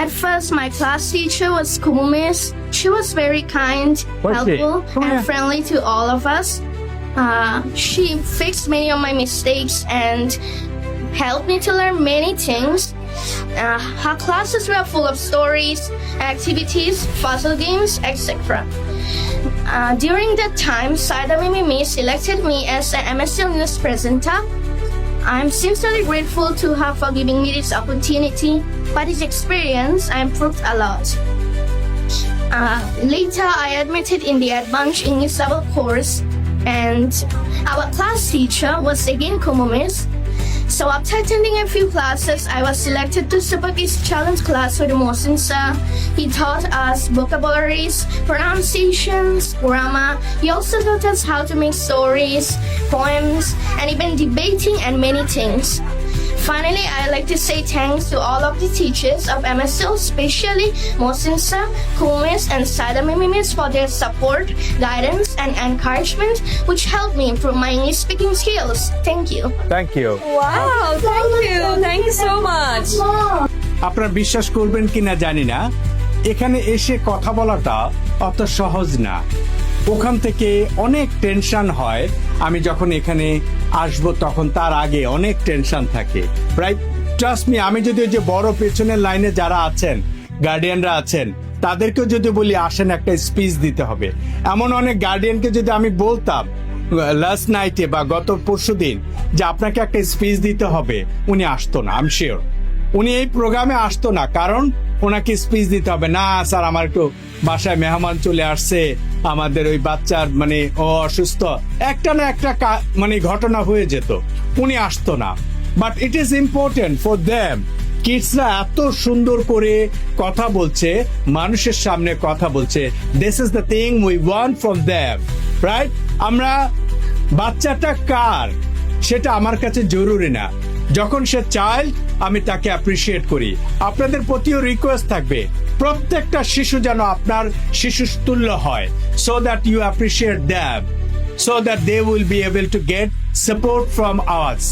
At first, my class teacher was cool, miss. She was very kind, helpful, and friendly to all of us. She fixed many of my mistakes and helped me to learn many things. Her classes were full of stories, activities, puzzle games, etc. During that time, Saida Mimi selected me as an MSL News presenter. I'm sincerely grateful to her for giving me this opportunity. By this experience, I improved a lot. Later, I admitted in the Advanced English Level course, and our class teacher was again Kumu Miss. So after attending a few classes, I was selected to Subagis challenge class with Mohsin sir. He taught us vocabularies, pronunciations, grammar. He also taught us how to make stories, poems, and even debating and many things. Finally, I'd like to say thanks to all of the teachers of MSL, especially Mohsin sir, Kumis, and Saida Mimimis for their support, guidance, and encouragement, which helped me improve my English speaking skills. Thank you. Thank you. Wow, thank you so much. আপনারা বিশ্বাস করবেন কিনা জানি না, এখানে এসে কথা বলাটা অত সহজ না। ওখান থেকে অনেক টেনশন হয়। আমি যখন এখানে আসবো তখন তার আগে অনেক টেনশন থাকে। রাইট, ট্রাস্ট মি, আমি যদি ওই যে বড় পেছনের লাইনে যারা আছেন, গার্ডিয়ানরা আছেন, তাদেরকেও যদি বলি আসেন একটা স্পিচ দিতে হবে, এমন অনেক গার্ডিয়ানকে যদি আমি বলতাম লাস্ট নাইটে বা গত পরশুদিন যে আপনাকে একটা স্পিচ দিতে হবে, উনি আসতো না। আই এম শিওর উনি এই প্রোগ্রামে আসতো না, কারণ ওনাকে স্পিচ দিতে হবে। না স্যার, আমার একটু বাসায় মেহমান চলে আসছে, আমাদের ওই বাচ্চার মানে ও অসুস্থ, একটা না একটা মানে ঘটনা হয়ে যেত, উনি আসতো না। But it is important for them. কিডসরা এত সুন্দর করে কথা বলছে, মানুষের সামনে কথা বলছে, this is the thing we want from them, right? আমরা বাচ্চাটা কার সেটা আমার কাছে জরুরি না, যখন সে চাইল্ড আমি তাকে অ্যাপ্রিসিয়েট করি। আপনাদের প্রতিও রিকোয়েস্ট থাকবে, প্রত্যেকটা শিশু যেন আপনার শিশু তুল্য হয়, so that you appreciate them, so that they will be able to get support from hours.